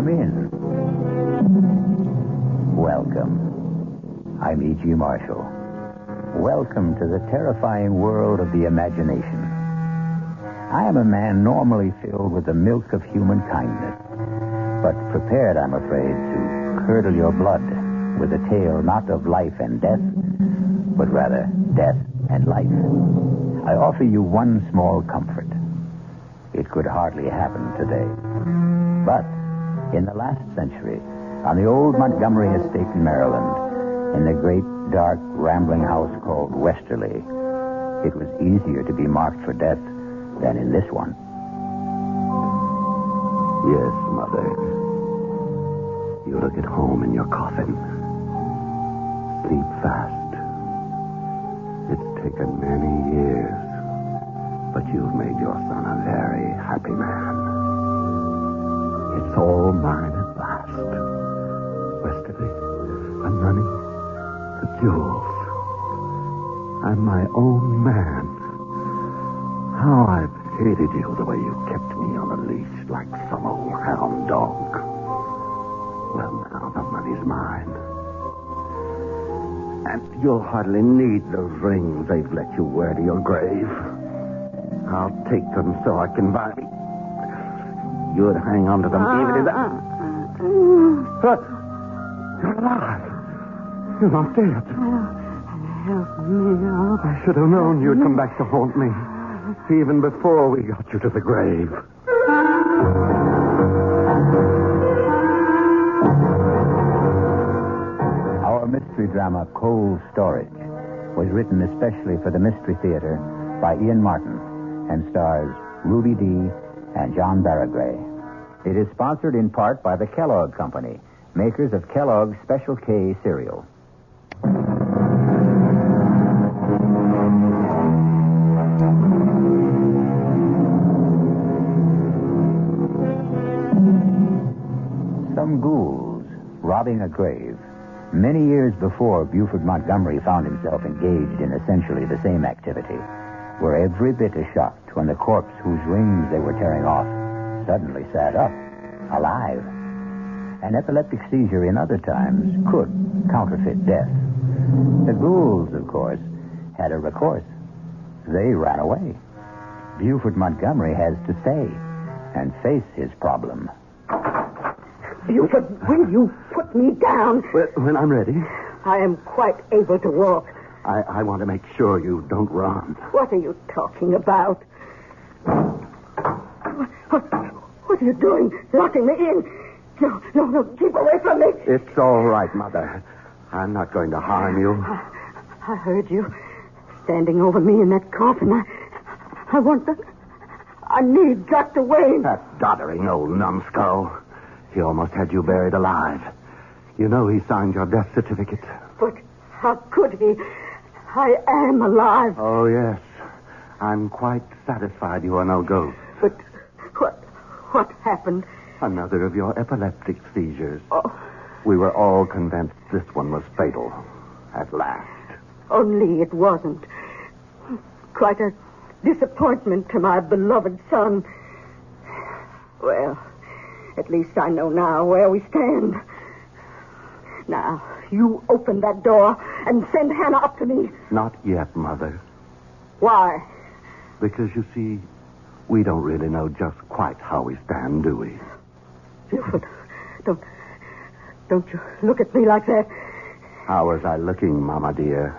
Come in. Welcome. I'm E.G. Marshall. Welcome to the terrifying world of the imagination. I am a man normally filled with the milk of human kindness, but prepared, I'm afraid, to curdle your blood with a tale not of life and death, but rather death and life. I offer you one small comfort. It could hardly happen today. But in the last century, on the old Montgomery estate in Maryland, in the great, dark, rambling house called Westerly, it was easier to be marked for death than in this one. Yes, Mother. You look at home in your coffin. Sleep fast. It's taken many years, but you've made your son a very happy man. It's all mine at last. Westerly, the money, the jewels. I'm my own man. How I've hated you the way you kept me on a leash like some old hound dog. Well, now the money's mine. And you'll hardly need those rings they've let you wear to your grave. I'll take them so I can buy... You'd hang on to them even if... But you're alive. You're not dead. Help me out. I should have known you'd come back to haunt me. Even before we got you to the grave. Our mystery drama, Cold Storage, was written especially for the Mystery Theater by Ian Martin and stars Ruby Dee and John Barragray. It is sponsored in part by the Kellogg Company, makers of Kellogg's Special K cereal. Some ghouls robbing a grave. Many years before Buford Montgomery found himself engaged in essentially the same activity, were every bit as shocked when the corpse whose rings they were tearing off suddenly sat up, alive. An epileptic seizure in other times could counterfeit death. The ghouls, of course, had a recourse. They ran away. Buford Montgomery has to stay and face his problem. Buford, will you put me down? When I'm ready. I am quite able to walk. I want to make sure you don't run. What are you talking about? What are you doing? Locking me in? No, keep away from me. It's all right, Mother. I'm not going to harm you. I heard you standing over me in that coffin. I need Dr. Wayne. That doddering old numbskull. He almost had you buried alive. You know he signed your death certificate. But how could he? I am alive. Oh, yes. I'm quite satisfied you are no ghost. But what happened? Another of your epileptic seizures. Oh. We were all convinced this one was fatal. At last. Only it wasn't. Quite a disappointment to my beloved son. Well, at least I know now where we stand. Now, you open that door and send Hannah up to me. Not yet, Mother. Why? Because, you see, we don't really know just quite how we stand, do we? Buford, don't you look at me like that. How was I looking, Mama dear?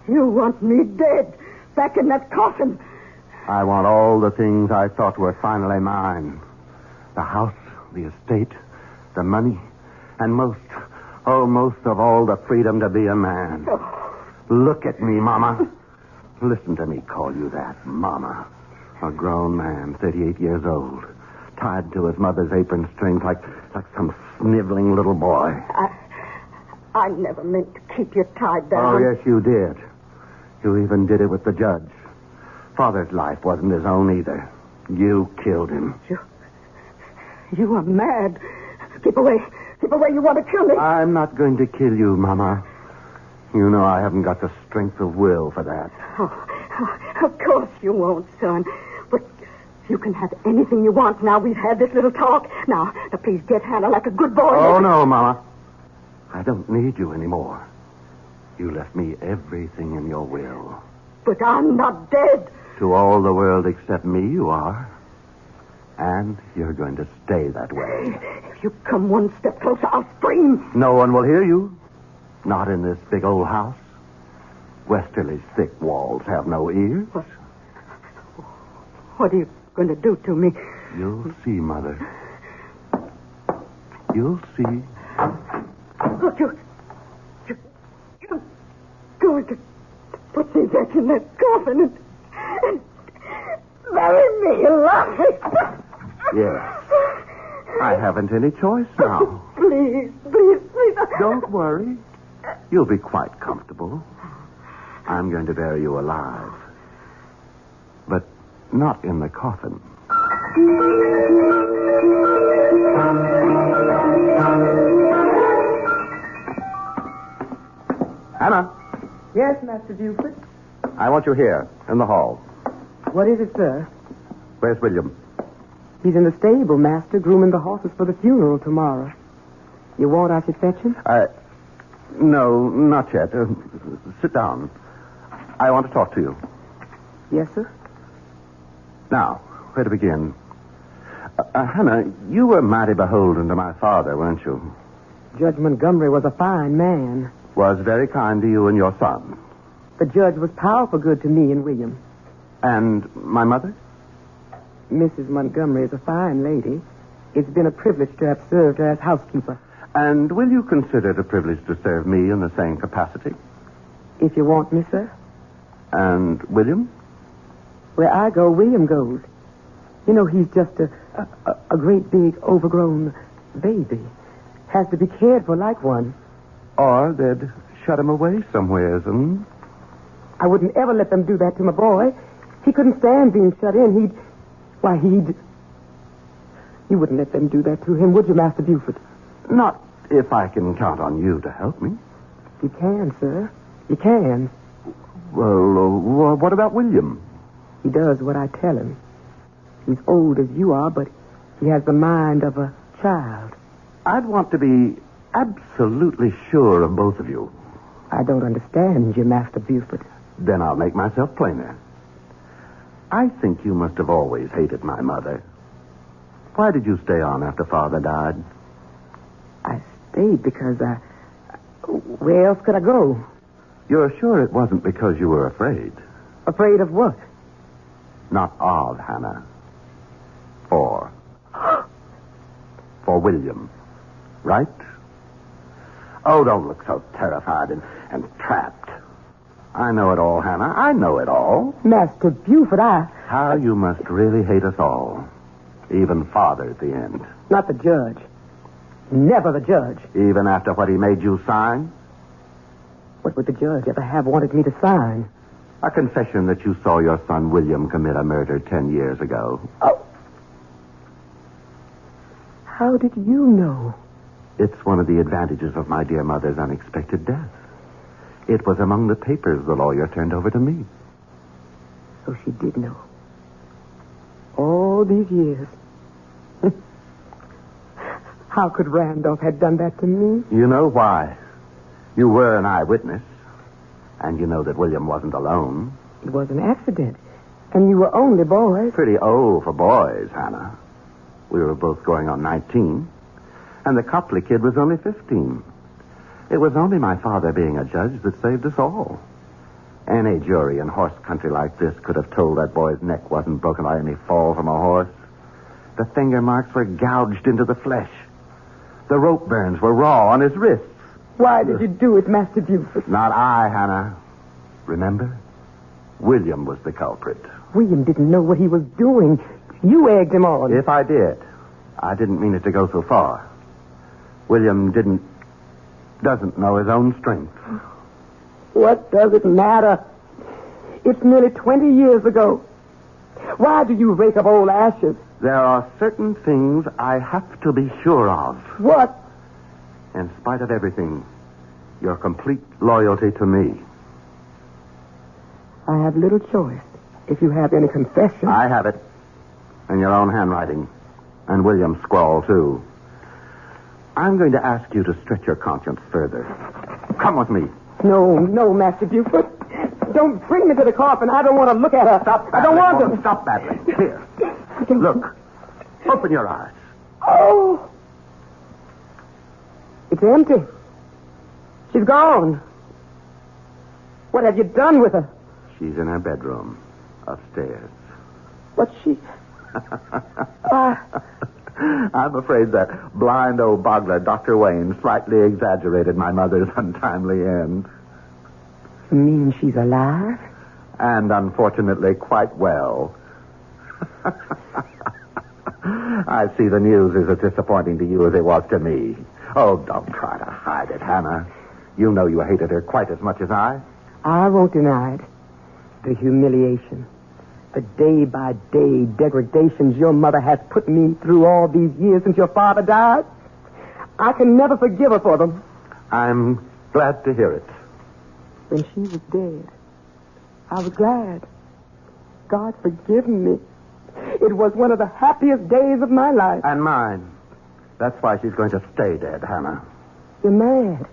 You want me dead, back in that coffin. I want all the things I thought were finally mine. The house, the estate, the money, and most of all, the freedom to be a man. Oh. Look at me, Mama. Listen to me call you that, Mama. A grown man, 38 years old, tied to his mother's apron strings like some sniveling little boy. I never meant to keep you tied down. Oh, yes, you did. You even did it with the judge. Father's life wasn't his own either. You killed him. You are mad. Keep away. Keep away. You want to kill me. I'm not going to kill you, Mama. You know I haven't got the strength of will for that. Oh, of course you won't, son. You can have anything you want now we've had this little talk. Now, please get Hannah like a good boy. Oh, no, Mama. I don't need you anymore. You left me everything in your will. But I'm not dead. To all the world except me, you are. And you're going to stay that way. If you come one step closer, I'll scream. No one will hear you. Not in this big old house. Westerly's thick walls have no ears. What are you going to do to me? You'll see, Mother. You'll see. Look, you're going to put me back in that coffin and bury me alive. Yes. I haven't any choice now. Please. Don't worry. You'll be quite comfortable. I'm going to bury you alive. But not in the coffin. Hannah. Yes, Master Buford. I want you here, in the hall. What is it, sir? Where's William? He's in the stable, Master, grooming the horses for the funeral tomorrow. You want I should fetch him? No, not yet. Sit down. I want to talk to you. Yes, sir. Now, where to begin? Hannah, you were mighty beholden to my father, weren't you? Judge Montgomery was a fine man. Was very kind to you and your son. The judge was powerful good to me and William. And my mother? Mrs. Montgomery is a fine lady. It's been a privilege to have served her as housekeeper. And will you consider it a privilege to serve me in the same capacity? If you want me, sir. And William? Where I go, William goes. You know, he's just a great big overgrown baby. Has to be cared for like one. Or they'd shut him away somewheres, hmm? I wouldn't ever let them do that to my boy. He couldn't stand being shut in. You wouldn't let them do that to him, would you, Master Buford? Not if I can count on you to help me. You can, sir. You can. Well, what about William? He does what I tell him. He's old as you are, but he has the mind of a child. I'd want to be absolutely sure of both of you. I don't understand you, Master Buford. Then I'll make myself plainer. I think you must have always hated my mother. Why did you stay on after Father died? I stayed because where else could I go? You're sure it wasn't because you were afraid? Afraid of what? Not of, Hannah. For William. Right? Oh, don't look so terrified and trapped. I know it all, Hannah. I know it all. Master Buford, How you must really hate us all. Even Father at the end. Not the judge. Never the judge. Even after what he made you sign? What would the judge ever have wanted me to sign? A confession that you saw your son William commit a murder 10 years ago. Oh. How did you know? It's one of the advantages of my dear mother's unexpected death. It was among the papers the lawyer turned over to me. So she did know. All these years. How could Randolph have done that to me? You know why. You were an eyewitness. And you know that William wasn't alone. It was an accident. And you were only boys. Pretty old for boys, Hannah. We were both going on 19. And the Copley kid was only 15. It was only my father being a judge that saved us all. Any jury in horse country like this could have told that boy's neck wasn't broken by any fall from a horse. The finger marks were gouged into the flesh. The rope burns were raw on his wrists. Why did you do it, Master Buford? Not I, Hannah. Remember? William was the culprit. William didn't know what he was doing. You egged him on. If I did, I didn't mean it to go so far. William doesn't know his own strength. What does it matter? It's nearly 20 years ago. Why do you rake up old ashes? There are certain things I have to be sure of. What? In spite of everything, your complete loyalty to me. I have little choice. If you have any confession. I have it. In your own handwriting. And William's scrawl, too. I'm going to ask you to stretch your conscience further. Come with me. No, Master Buford. Don't bring me to the coffin. I don't want to look at her. Stop battling. I don't want to. Stop battling. Here. Look. Open your eyes. Oh. It's empty. She's gone. What have you done with her? She's in her bedroom. Upstairs. But she... I'm afraid that blind old boggler, Dr. Wayne, slightly exaggerated my mother's untimely end. You mean she's alive? And unfortunately quite well. I see the news is as disappointing to you as it was to me. Oh, don't try to hide it, Hannah. You know you hated her quite as much as I. I won't deny it. The humiliation. The day-by-day degradations your mother has put me through all these years since your father died. I can never forgive her for them. I'm glad to hear it. When she was dead, I was glad. God forgive me. It was one of the happiest days of my life. And mine. That's why she's going to stay dead, Hannah. You're mad.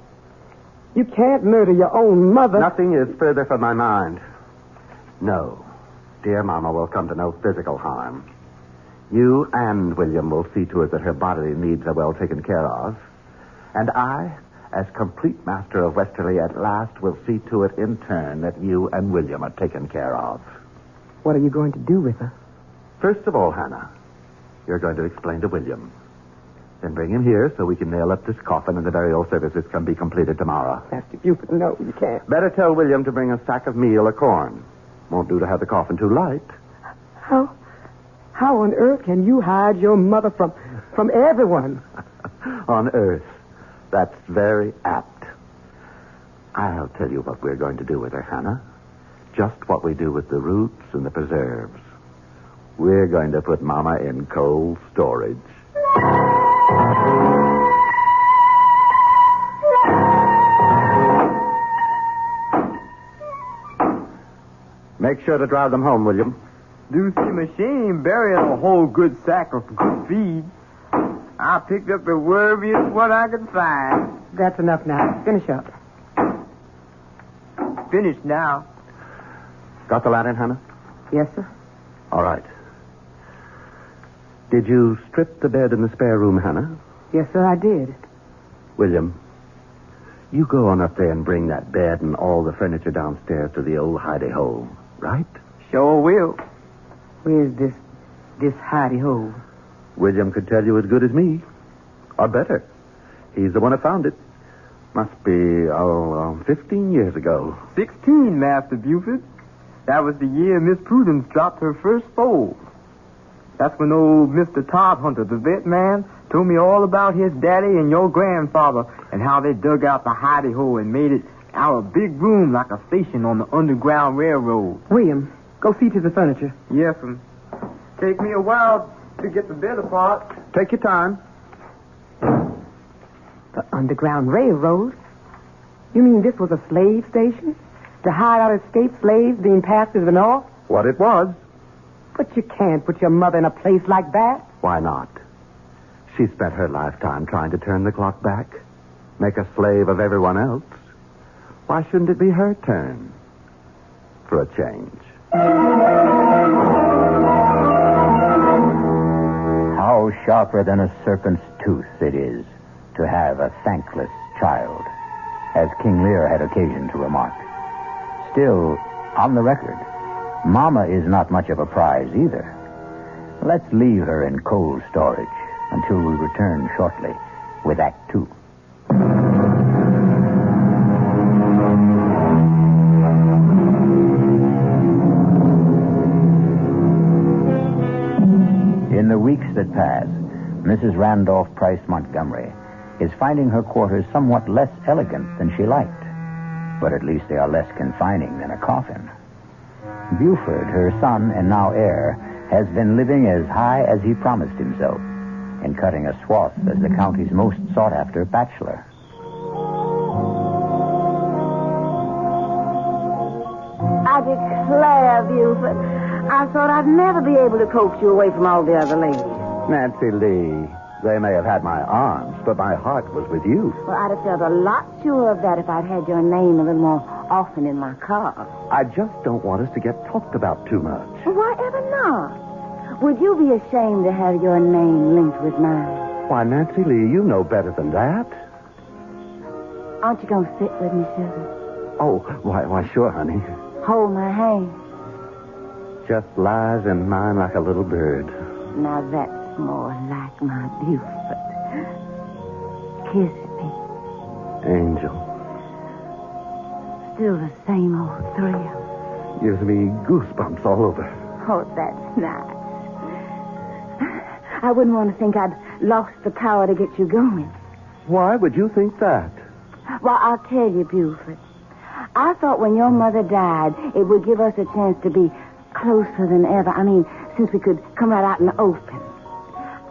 You can't murder your own mother. Nothing is further from my mind. No. Dear Mama will come to no physical harm. You and William will see to it that her bodily needs are well taken care of. And I, as complete master of Westerly at last, will see to it in turn that you and William are taken care of. What are you going to do with her? First of all, Hannah, you're going to explain to William. Then bring him here so we can nail up this coffin and the burial services can be completed tomorrow. Master Buford, no, you can't. Better tell William to bring a sack of meal or corn. Won't do to have the coffin too light. How on earth can you hide your mother from everyone? On earth. That's very apt. I'll tell you what we're going to do with her, Hannah. Just what we do with the roots and the preserves. We're going to put Mama in cold storage. Make sure to drive them home, William. Do see machine burying a whole good sack of good feed. I picked up the wormiest what I could find. That's enough now. Finish up. Finished now. Got the lantern, Hannah? Yes, sir. All right. Did you strip the bed in the spare room, Hannah? Yes, sir, I did. William, you go on up there and bring that bed and all the furniture downstairs to the old hidey-hole, right? Sure will. Where's this hidey-hole? William could tell you as good as me. Or better. He's the one who found it. Must be, 15 years ago. 16, Master Buford. That was the year Miss Prudence dropped her first foal. That's when old Mr. Todd Hunter, the vet man, told me all about his daddy and your grandfather and how they dug out the hidey-hole and made it out a big room like a station on the Underground Railroad. William, go see to the furniture. Yes, take me a while to get the bed apart. Take your time. The Underground Railroad? You mean this was a slave station? To hide out escaped slaves being passed to the north? What it was. But you can't put your mother in a place like that. Why not? She spent her lifetime trying to turn the clock back, make a slave of everyone else. Why shouldn't it be her turn? For a change. How sharper than a serpent's tooth it is to have a thankless child, as King Lear had occasion to remark. Still, on the record, Mama is not much of a prize either. Let's leave her in cold storage until we return shortly with Act 2. In the weeks that pass, Mrs. Randolph Price Montgomery is finding her quarters somewhat less elegant than she liked. But at least they are less confining than a coffin. Buford, her son and now heir, has been living as high as he promised himself and cutting a swath as the county's most sought-after bachelor. I declare, Buford, I thought I'd never be able to coax you away from all the other ladies. Nancy Lee, they may have had my arms, but my heart was with you. Well, I'd have felt a lot sure of that if I'd had your name a little more often in my car. I just don't want us to get talked about too much. Well, why ever not? Would you be ashamed to have your name linked with mine? Why, Nancy Lee, you know better than that. Aren't you going to sit with me, sugar? Oh, why, sure, honey. Hold my hand. Just lies in mine like a little bird. Now that's more like my Buford. Kiss me. Angel. Still the same old thrill. Gives me goosebumps all over. Oh, that's nice. I wouldn't want to think I'd lost the power to get you going. Why would you think that? Well, I'll tell you, Buford. I thought when your mother died, it would give us a chance to be closer than ever. I mean, since we could come right out in the open.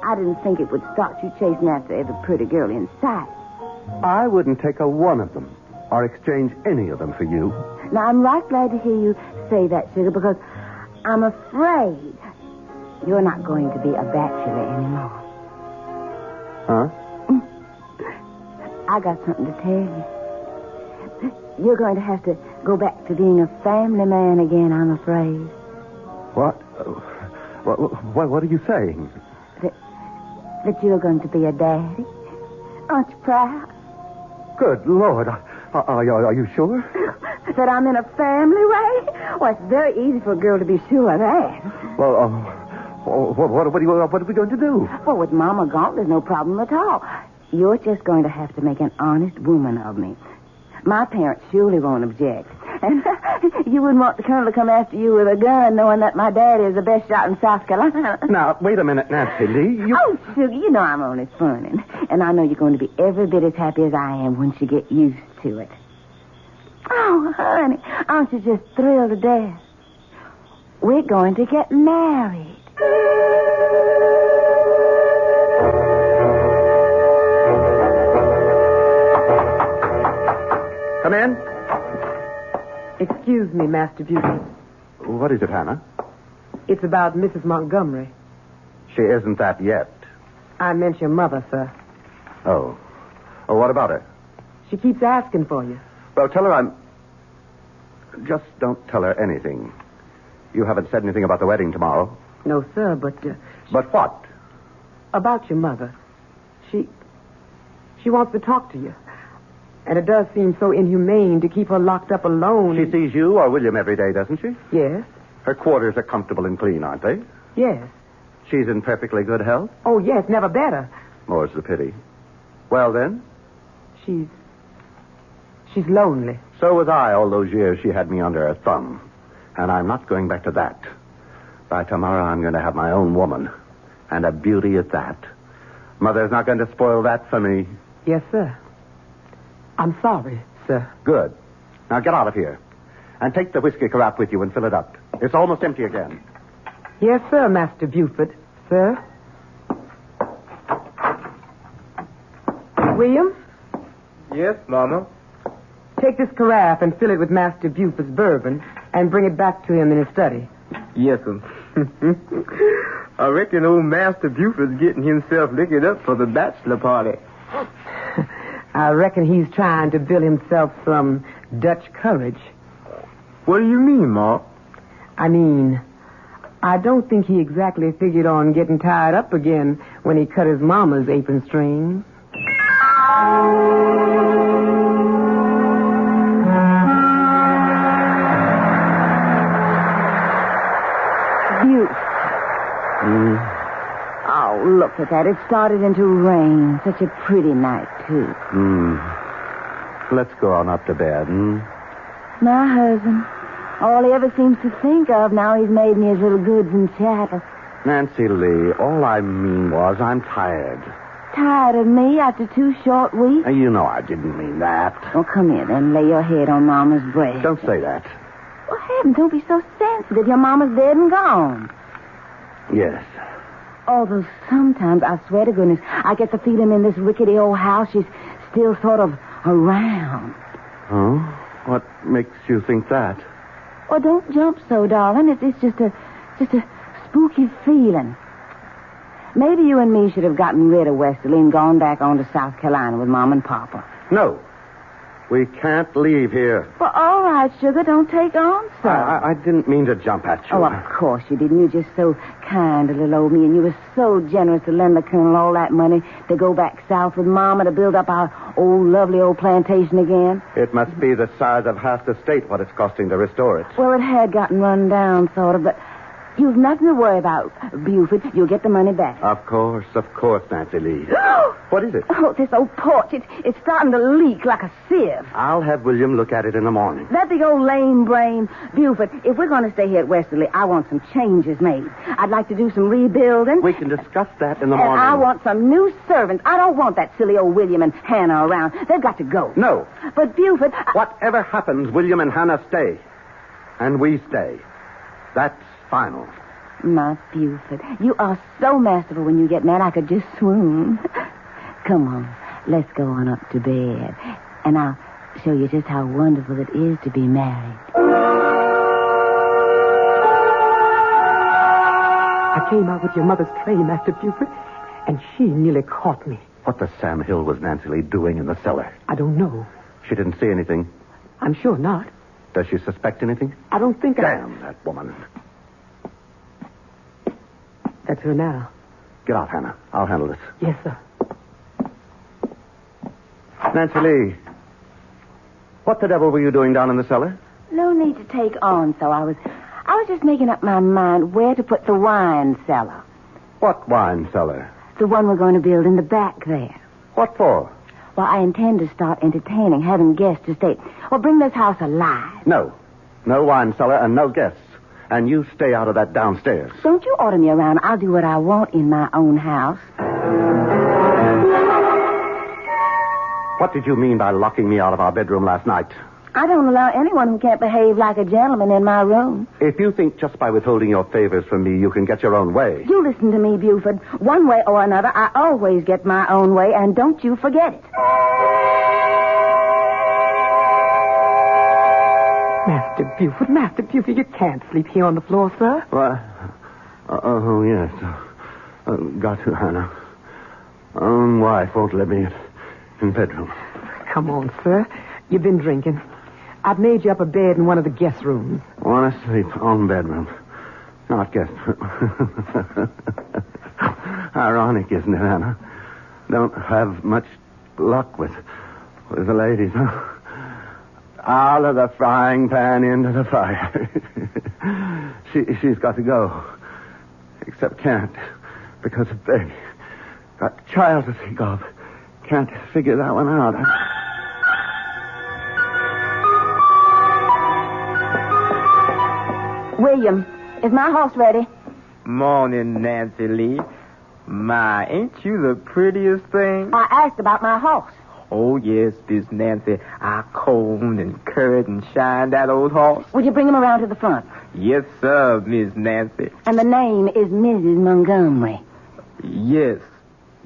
I didn't think it would start you chasing after every pretty girl in sight. I wouldn't take a one of them or exchange any of them for you. Now, I'm right glad to hear you say that, sugar, because I'm afraid you're not going to be a bachelor anymore. Huh? I got something to tell you. You're going to have to go back to being a family man again, I'm afraid. What? What are you saying? That you're going to be a daddy. Aren't you proud? Good Lord. Are you sure? That I'm in a family way? Well, it's very easy for a girl to be sure of that. Well, what are we going to do? Well, with Mama gone, there's no problem at all. You're just going to have to make an honest woman of me. My parents surely won't object. And you wouldn't want the colonel to come after you with a gun, knowing that my daddy is the best shot in South Carolina. Now, wait a minute, Nancy Lee. Oh, sugar, you know I'm only funning. And I know you're going to be every bit as happy as I am once you get used to it. Oh, honey, aren't you just thrilled to death? We're going to get married. Come in. Excuse me, Master Buford. What is it, Hannah? It's about Mrs. Montgomery. She isn't that yet. I meant your mother, sir. Oh. Oh, what about her? She keeps asking for you. Well, tell her Just don't tell her anything. You haven't said anything about the wedding tomorrow. No, sir, but... But what? About your mother. She wants to talk to you. And it does seem so inhumane to keep her locked up alone. She sees you or William every day, doesn't she? Yes. Her quarters are comfortable and clean, aren't they? Yes. She's in perfectly good health? Oh, yes, never better. More's the pity. Well, then? She's lonely. So was I all those years she had me under her thumb. And I'm not going back to that. By tomorrow, I'm going to have my own woman. And a beauty at that. Mother's not going to spoil that for me. Yes, sir. I'm sorry, sir. Good. Now get out of here. And take the whiskey carafe with you and fill it up. It's almost empty again. Yes, sir, Master Buford. Sir? William? Yes, Mama? Take this carafe and fill it with Master Buford's bourbon and bring it back to him in his study. Yes, sir. I reckon old Master Buford's getting himself liquored up for the bachelor party. I reckon he's trying to build himself some Dutch courage. What do you mean, Ma? I mean, I don't think he exactly figured on getting tied up again when he cut his mama's apron strings. Oh, look at that. It started into rain. Such a pretty night, too. Let's go on up to bed, My husband. All he ever seems to think of now he's made me his little goods and chattels. Nancy Lee, all I mean was I'm tired. Tired of me after 2 short weeks? You know I didn't mean that. Oh, come here then. Lay your head on Mama's breast. Don't say that. Well, heavens, don't be so sensitive. Your Mama's dead and gone. Yes. Although sometimes, I swear to goodness, I get the feeling in this rickety old house she's still sort of around. Oh? What makes you think that? Oh, don't jump so, darling. It's just a Just a spooky feeling. Maybe you and me should have gotten rid of Westerly and gone back on to South Carolina with Mom and Papa. No. We can't leave here. Well, all right, sugar. Don't take on, sir. I didn't mean to jump at you. Oh, of course you didn't. You're just so kind to little old me, and you were so generous to lend the Colonel all that money to go back south with Mama to build up our old, lovely old plantation again. It must be the size of half the state what it's costing to restore it. Well, it had gotten run down, sort of, but you've nothing to worry about, Buford. You'll get the money back. Of course, Nancy Lee. What is it? Oh, this old porch. It's starting to leak like a sieve. I'll have William look at it in the morning. That big old lame brain. Buford, if we're going to stay here at Westerly, I want some changes made. I'd like to do some rebuilding. We can discuss that in the and morning. I want some new servants. I don't want that silly old William and Hannah around. They've got to go. No. But, Buford... Whatever happens, William and Hannah stay. And we stay. That's final. My Buford, you are so masterful when you get mad I could just swoon. Come on, let's go on up to bed. And I'll show you just how wonderful it is to be married. I came out with your mother's tray, Master Buford, and she nearly caught me. What the Sam Hill was Nancy Lee doing in the cellar? I don't know. She didn't see anything. I'm sure not. Does she suspect anything? I don't think Damn that woman. That's her now. Get out, Hannah. I'll handle this. Yes, sir. Nancy Lee, what the devil were you doing down in the cellar? No need to take on, so I was just making up my mind where to put the wine cellar. What wine cellar? The one we're going to build in the back there. What for? Well, I intend to start entertaining, having guests to stay. Well, bring this house alive. No. No wine cellar and no guests. And you stay out of that downstairs. Don't you order me around. I'll do what I want in my own house. What did you mean by locking me out of our bedroom last night? I don't allow anyone who can't behave like a gentleman in my room. If you think just by withholding your favors from me you can get your own way... You listen to me, Buford. One way or another, I always get my own way, and don't you forget it. Master Buford, you can't sleep here on the floor, sir. What? Oh, yes. Got to, Hannah. Own wife won't let me in bedroom. Come on, sir. You've been drinking. I've made you up a bed in one of the guest rooms. Want to sleep on bedroom. Not guest room. Ironic, isn't it, Hannah? Don't have much luck with the ladies, huh? Out of the frying pan into the fire. She's got to go. Except can't. Because of baby. Got child to think of. Can't figure that one out. William, is my horse ready? Morning, Nancy Lee. My, ain't you the prettiest thing? I asked about my horse. Oh, yes, Miss Nancy. I combed and curried and shined that old horse. Would you bring him around to the front? Yes, sir, Miss Nancy. And the name is Mrs. Montgomery. Yes,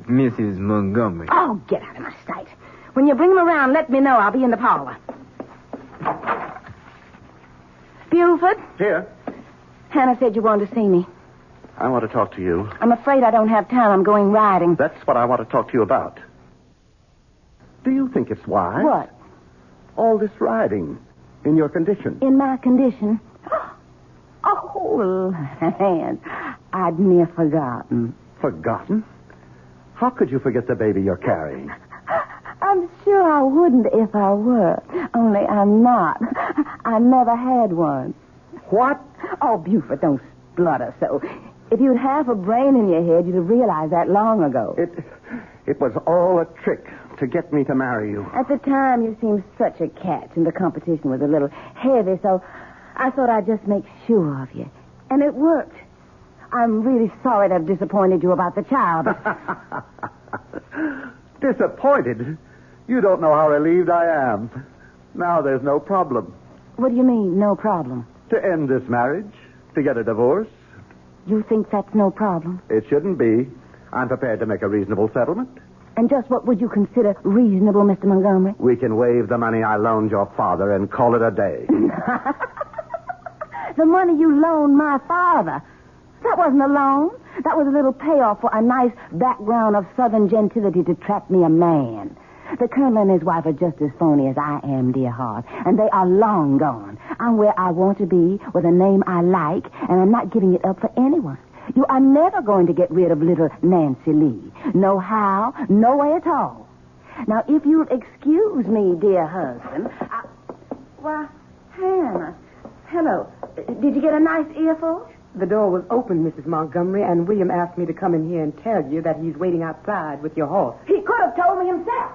Mrs. Montgomery. Oh, get out of my sight. When you bring him around, let me know. I'll be in the parlor. Buford? Here. Hannah said you wanted to see me. I want to talk to you. I'm afraid I don't have time. I'm going riding. That's what I want to talk to you about. Do you think it's wise? What? All this riding in your condition. In my condition? Oh, land. I'd near forgotten. Forgotten? How could you forget the baby you're carrying? I'm sure I wouldn't if I were. Only I'm not. I never had one. What? Oh, Buford, don't splutter so. If you'd half a brain in your head, you'd have realized that long ago. It was all a trick to get me to marry you. At the time, you seemed such a catch, and the competition was a little heavy, so I thought I'd just make sure of you. And it worked. I'm really sorry to have disappointed you about the child. Disappointed? You don't know how relieved I am. Now there's no problem. What do you mean, no problem? To end this marriage, to get a divorce. You think that's no problem? It shouldn't be. I'm prepared to make a reasonable settlement. And just what would you consider reasonable, Mr. Montgomery? We can waive the money I loaned your father and call it a day. The money you loaned my father? That wasn't a loan. That was a little payoff for a nice background of Southern gentility to trap me a man. The Colonel and his wife are just as phony as I am, dear heart, and they are long gone. I'm where I want to be with a name I like, and I'm not giving it up for anyone. You are never going to get rid of little Nancy Lee. No how, no way at all. Now, if you'll excuse me, dear husband, Why, Hannah, hello. Did you get a nice earful? The door was open, Mrs. Montgomery, and William asked me to come in here and tell you that he's waiting outside with your horse. He could have told me himself.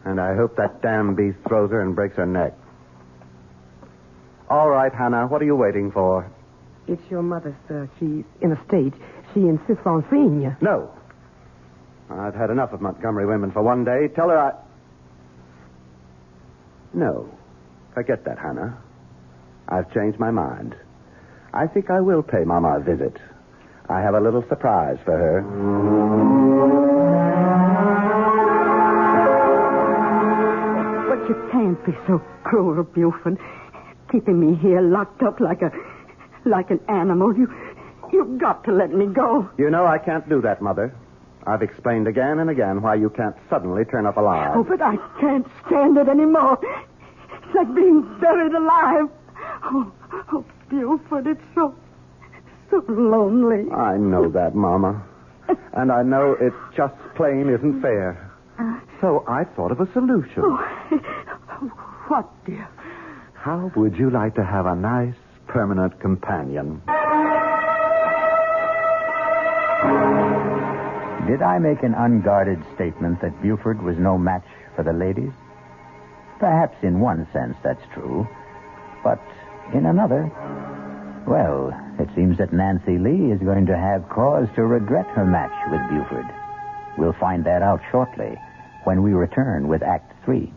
And I hope that damn beast throws her and breaks her neck. All right, Hannah, what are you waiting for? It's your mother, sir. She's in a state. She insists on seeing you. No. I've had enough of Montgomery women for one day. Tell her I... No. Forget that, Hannah. I've changed my mind. I think I will pay Mama a visit. I have a little surprise for her. But you can't be so cruel, Buford. Keeping me here locked up like an animal. You've got to let me go. You know I can't do that, Mother. I've explained again and again why you can't suddenly turn up alive. Oh, but I can't stand it anymore. It's like being buried alive. Oh, Buford, it's so lonely. I know that, Mama. And I know it just plain isn't fair. So I thought of a solution. What, dear? How would you like to have a nice, permanent companion? Did I make an unguarded statement that Buford was no match for the ladies? Perhaps in one sense that's true. But in another, well, it seems that Nancy Lee is going to have cause to regret her match with Buford. We'll find that out shortly when we return with Act 3.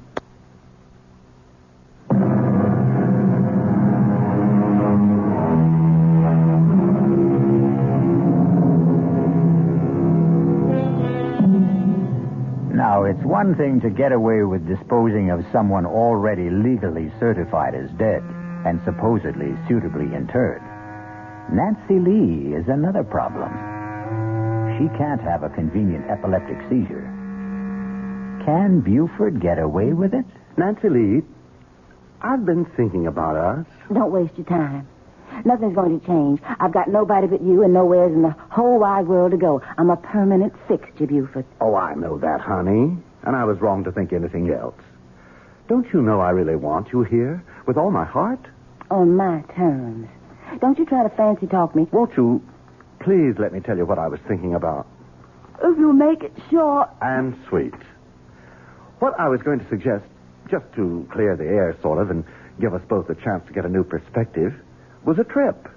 Now, it's one thing to get away with disposing of someone already legally certified as dead and supposedly suitably interred. Nancy Lee is another problem. She can't have a convenient epileptic seizure. Can Buford get away with it? Nancy Lee, I've been thinking about us. Don't waste your time. Nothing's going to change. I've got nobody but you and nowhere in the whole wide world to go. I'm a permanent fixture, Buford. Oh, I know that, honey. And I was wrong to think anything else. Don't you know I really want you here with all my heart? On my terms. Don't you try to fancy talk me. Won't you please let me tell you what I was thinking about? If you make it short. And sweet. What I was going to suggest, just to clear the air, sort of, and give us both a chance to get a new perspective, was a trip.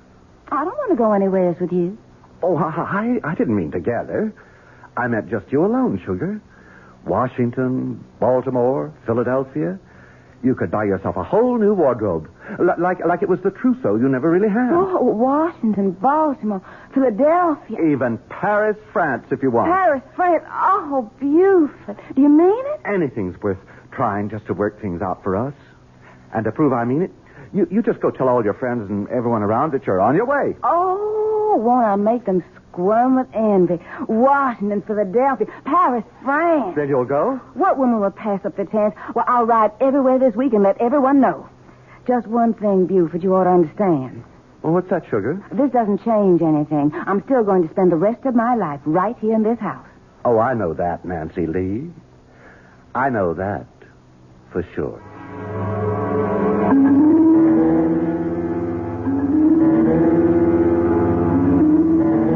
I don't want to go anywhere else with you. Oh, I didn't mean together. I meant just you alone, sugar. Washington, Baltimore, Philadelphia. You could buy yourself a whole new wardrobe. Like it was the trousseau you never really had. Oh, Washington, Baltimore, Philadelphia. Even Paris, France, if you want. Paris, France. Oh, Buford. Do you mean it? Anything's worth trying just to work things out for us. And to prove I mean it, you just go tell all your friends and everyone around that you're on your way. Oh, won't I make them squirm with envy? Washington, Philadelphia, Paris, France. Then you'll go? What woman will pass up the chance? Well, I'll ride everywhere this week and let everyone know. Just one thing, Buford, you ought to understand. Well, what's that, sugar? This doesn't change anything. I'm still going to spend the rest of my life right here in this house. Oh, I know that, Nancy Lee. I know that for sure.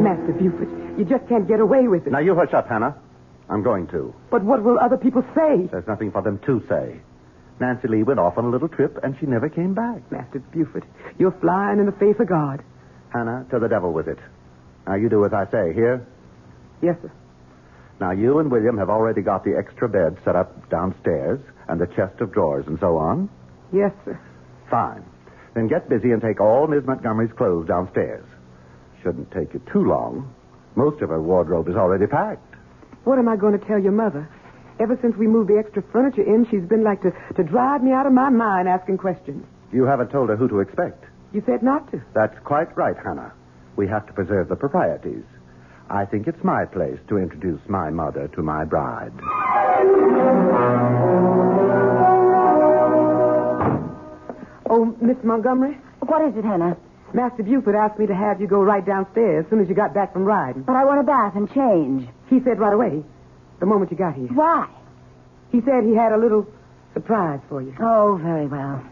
Master Buford, you just can't get away with it. Now, you hush up, Hannah. I'm going to. But what will other people say? There's nothing for them to say. Nancy Lee went off on a little trip, and she never came back. Master Buford, you're flying in the face of God. Hannah, to the devil with it. Now, you do as I say, here? Yes, sir. Now, you and William have already got the extra bed set up downstairs, and the chest of drawers and so on. Yes, sir. Fine. Then get busy and take all Miss Montgomery's clothes downstairs. Shouldn't take you too long. Most of her wardrobe is already packed. What am I going to tell your mother? Ever since we moved the extra furniture in, she's been like to drive me out of my mind asking questions. You haven't told her who to expect. You said not to. That's quite right, Hannah. We have to preserve the proprieties. I think it's my place to introduce my mother to my bride. Oh, Miss Montgomery? What is it, Hannah? Master Buford asked me to have you go right downstairs as soon as you got back from riding. But I want a bath and change. He said right away, the moment you got here. Why? He said he had a little surprise for you. Oh, very well.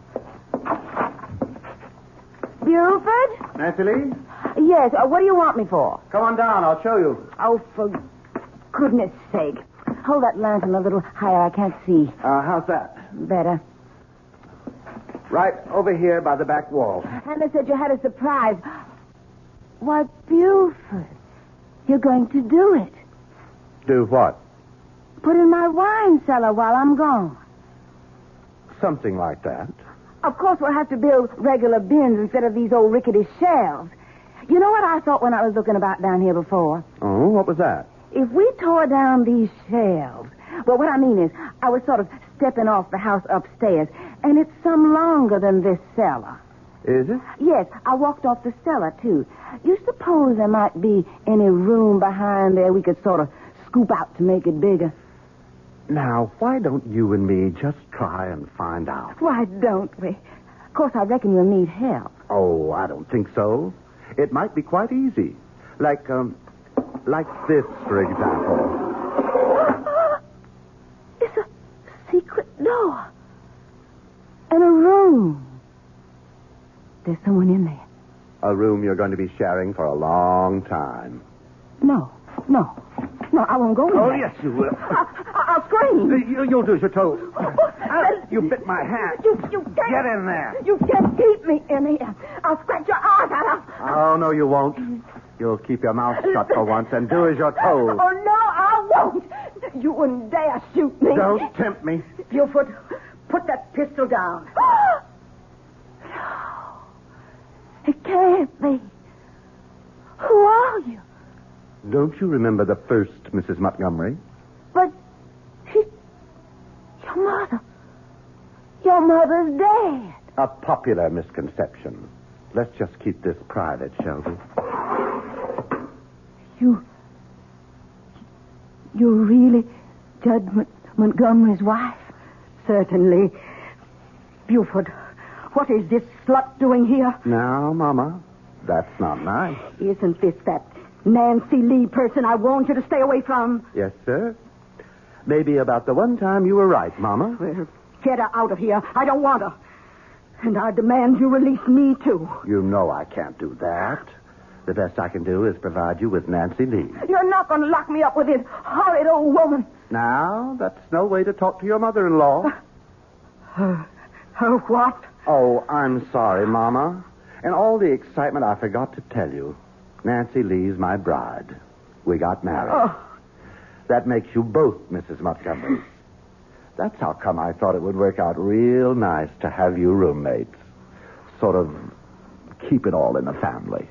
Buford? Nancy Lee? Yes, what do you want me for? Come on down. I'll show you. Oh, for goodness sake. Hold that lantern a little higher. I can't see. How's that? Better. Right over here by the back wall. Hannah said you had a surprise. Why, Buford, you're going to do it. Do what? Put in my wine cellar while I'm gone. Something like that. Of course, we'll have to build regular bins instead of these old rickety shelves. You know what I thought when I was looking about down here before? Oh, what was that? If we tore down these shelves, well, what I mean is, I was sort of stepping off the house upstairs, and it's some longer than this cellar. Is it? Yes, I walked off the cellar, too. You suppose there might be any room behind there we could sort of scoop out to make it bigger? Now, why don't you and me just try and find out? Why don't we? Of course, I reckon you'll need help. Oh, I don't think so. It might be quite easy. Like this, for example. It's a secret door. And a room. There's someone in there. A room you're going to be sharing for a long time. No, I won't go in there. Oh, yes, you will. I'll scream. You'll do as you're told. You bit my hand. You can't. Get in there. You can't keep me in here. I'll scratch your eyes out. Oh, no, you won't. You'll keep your mouth shut for once and do as you're told. Oh, no, I won't. You wouldn't dare shoot me. Don't tempt me. Buford, put that pistol down. No. It can't be. Who are you? Don't you remember the first Mrs. Montgomery? But your mother. Your mother's dead. A popular misconception. Let's just keep this private, shall we? You're really Judge Montgomery's wife? Certainly. Buford, what is this slut doing here? Now, Mama, that's not nice. Isn't this that Nancy Lee person I warned you to stay away from? Yes, sir. Maybe about the one time you were right, Mama. Well, get her out of here. I don't want her. And I demand you release me, too. You know I can't do that. The best I can do is provide you with Nancy Lee. You're not going to lock me up with this horrid old woman. Now, that's no way to talk to your mother-in-law. Her what? Oh, I'm sorry, Mama. In all the excitement, I forgot to tell you. Nancy Lee's my bride. We got married. Oh. That makes you both Mrs. Montgomery. That's how come I thought it would work out real nice to have you roommates. Sort of keep it all in the family.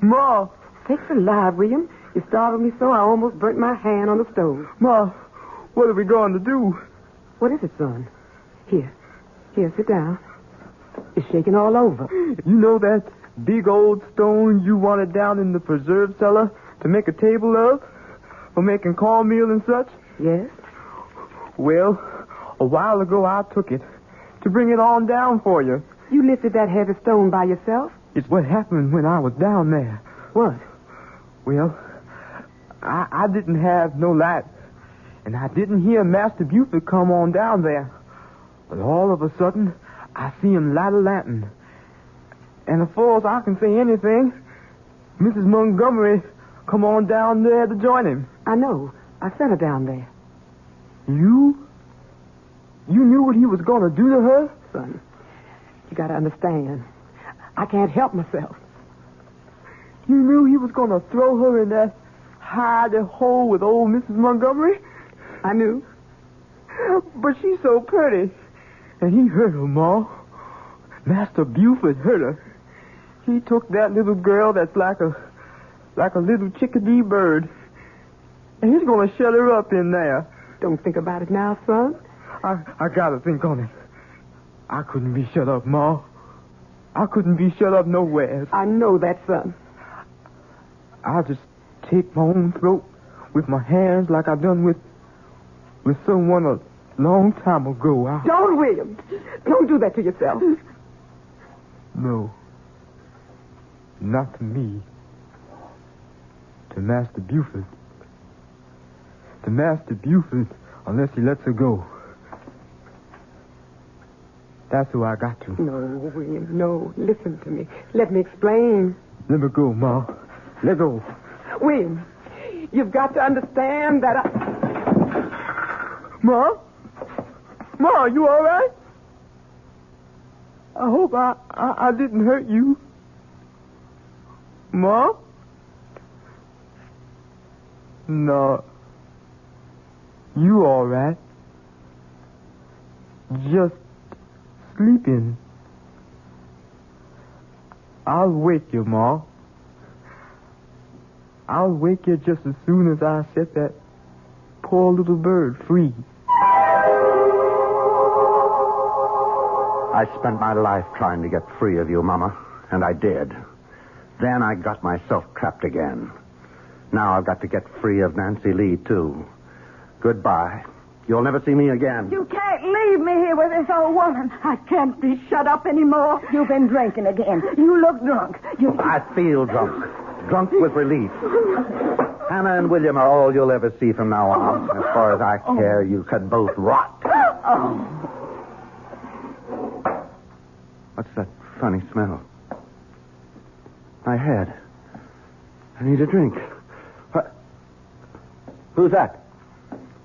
Ma. Sakes alive, William. You startled me so I almost burnt my hand on the stove. Ma, what are we going to do? What is it, son? Here, sit down. It's shaking all over. You know that big old stone you wanted down in the preserve cellar to make a table of? For making cornmeal and such? Yes? Well, a while ago I took it to bring it on down for you. You lifted that heavy stone by yourself? It's what happened when I was down there. What? Well, I didn't have no light, and I didn't hear Master Buford come on down there. But all of a sudden, I see him light a lantern. And as far as I can say anything, Mrs. Montgomery come on down there to join him. I know. I sent her down there. You? You knew what he was going to do to her? Son, you got to understand. I can't help myself. You knew he was going to throw her in that hidey hole with old Mrs. Montgomery? I knew. But she's so pretty. And he hurt her, Ma. Master Buford hurt her. He took that little girl that's like a little chickadee bird. And he's going to shut her up in there. Don't think about it now, son. I gotta think on it. I couldn't be shut up, Ma. I couldn't be shut up nowhere. I know that, son. I'll just take my own throat with my hands like I done with someone a long time ago. Don't, William. Don't do that to yourself. No. Not to me. To Master Buford. To Master Buford, unless he lets her go. That's who I got to. No, William, no. Listen to me. Let me explain. Let me go, Ma. Let go. William, you've got to understand that Ma? Ma, you all right? I hope I didn't hurt you. Ma? No. You all right? Just sleeping. I'll wake you, Ma. I'll wake you just as soon as I set that poor little bird free. I spent my life trying to get free of you, Mama, and I did. Then I got myself trapped again. Now I've got to get free of Nancy Lee, too. Goodbye. You'll never see me again. You can't leave me here with this old woman. I can't be shut up anymore. You've been drinking again. You look drunk. I feel drunk. Drunk with relief. Hannah and William are all you'll ever see from now on. As far as I care, you can both rot. What's that funny smell? My head. I need a drink. What? Who's that?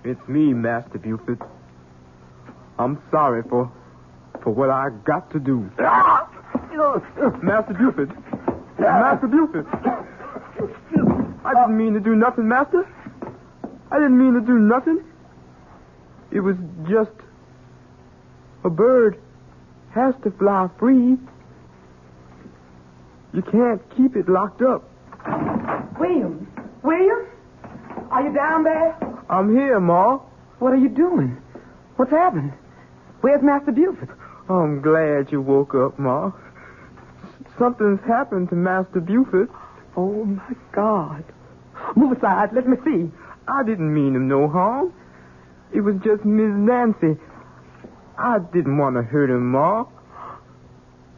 It's me, Master Buford. I'm sorry for what I got to do. Master Buford. Master Buford. I didn't mean to do nothing, Master. I didn't mean to do nothing. It was just a bird has to fly free. You can't keep it locked up. William? William? Are you down there? I'm here, Ma. What are you doing? What's happened? Where's Master Buford? I'm glad you woke up, Ma. Something's happened to Master Buford. Oh, my God. Move aside. Let me see. I didn't mean him no harm. It was just Miss Nancy. I didn't want to hurt him, Ma.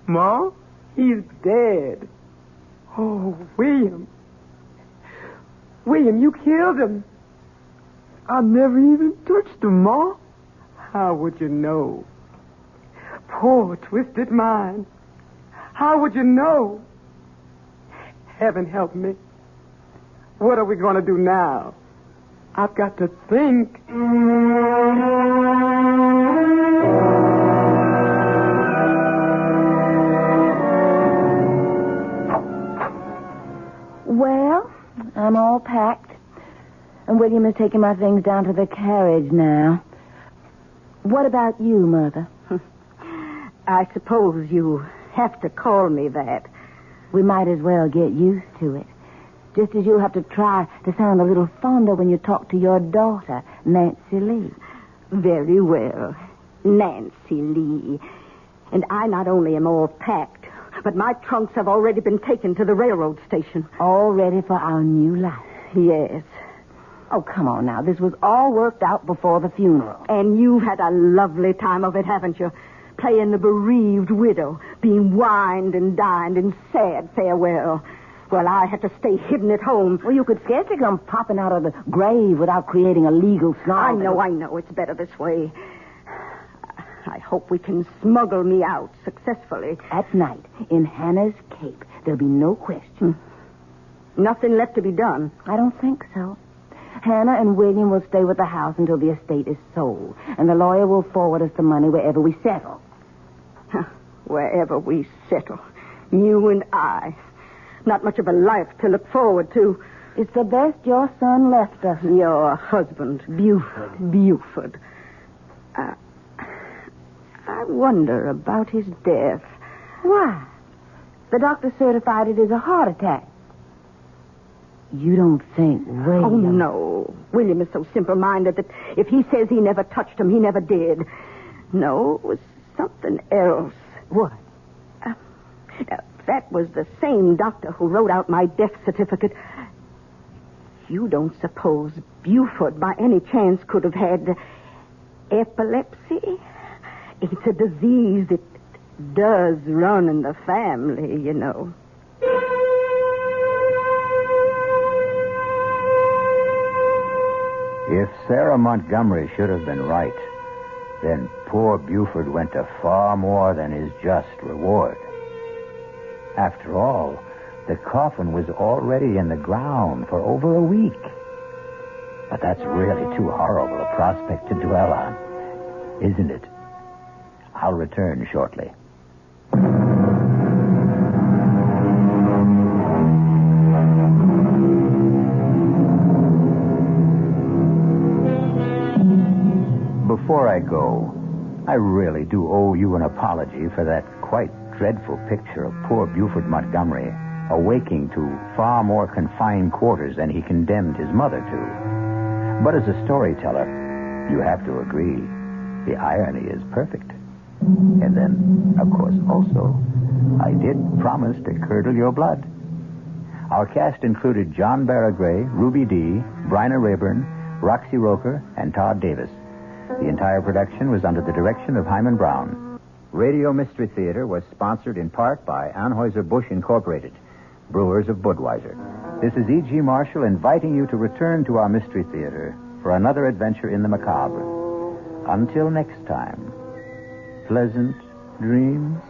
Ma? He's dead. Oh, William. William, you killed him. I never even touched him, Ma. How would you know? Poor, twisted mind. How would you know? Heaven help me. What are we going to do now? I've got to think. Well, I'm all packed. And William is taking my things down to the carriage now. What about you, Mother? I suppose you have to call me that. We might as well get used to it. Just as you'll have to try to sound a little fonder when you talk to your daughter, Nancy Lee. Very well. Nancy Lee. And I not only am all packed, but my trunks have already been taken to the railroad station. All ready for our new life. Yes. Oh, come on now. This was all worked out before the funeral. And you've had a lovely time of it, haven't you? Playing the bereaved widow, being wined and dined in sad farewell. Well, I had to stay hidden at home. Well, you could scarcely come popping out of the grave without creating a legal snarl. I know. It's better this way. I hope we can smuggle me out successfully. At night, in Hannah's cape, there'll be no question. Nothing left to be done. I don't think so. Hannah and William will stay with the house until the estate is sold, and the lawyer will forward us the money wherever we settle. Wherever we settle. You and I. Not much of a life to look forward to. It's the best your son left us. Your husband, Buford. I wonder about his death. Why? The doctor certified it as a heart attack. You don't think William... Oh, no. William is so simple-minded that if he says he never touched him, he never did. No, it was something else. What? That was the same doctor who wrote out my death certificate. You don't suppose Buford, by any chance, could have had epilepsy? It's a disease that does run in the family, you know. If Sarah Montgomery should have been right, then poor Buford went to far more than his just reward. After all, the coffin was already in the ground for over a week. But that's really too horrible a prospect to dwell on, isn't it? I'll return shortly. Before I go, I really do owe you an apology for that quite dreadful picture of poor Buford Montgomery awaking to far more confined quarters than he condemned his mother to. But as a storyteller, you have to agree, the irony is perfect. And then, of course, also, I did promise to curdle your blood. Our cast included John Barragray, Ruby Dee, Bryna Rayburn, Roxy Roker, and Todd Davis. The entire production was under the direction of Hyman Brown. Radio Mystery Theater was sponsored in part by Anheuser-Busch Incorporated, brewers of Budweiser. This is E.G. Marshall inviting you to return to our Mystery Theater for another adventure in the macabre. Until next time, pleasant dreams.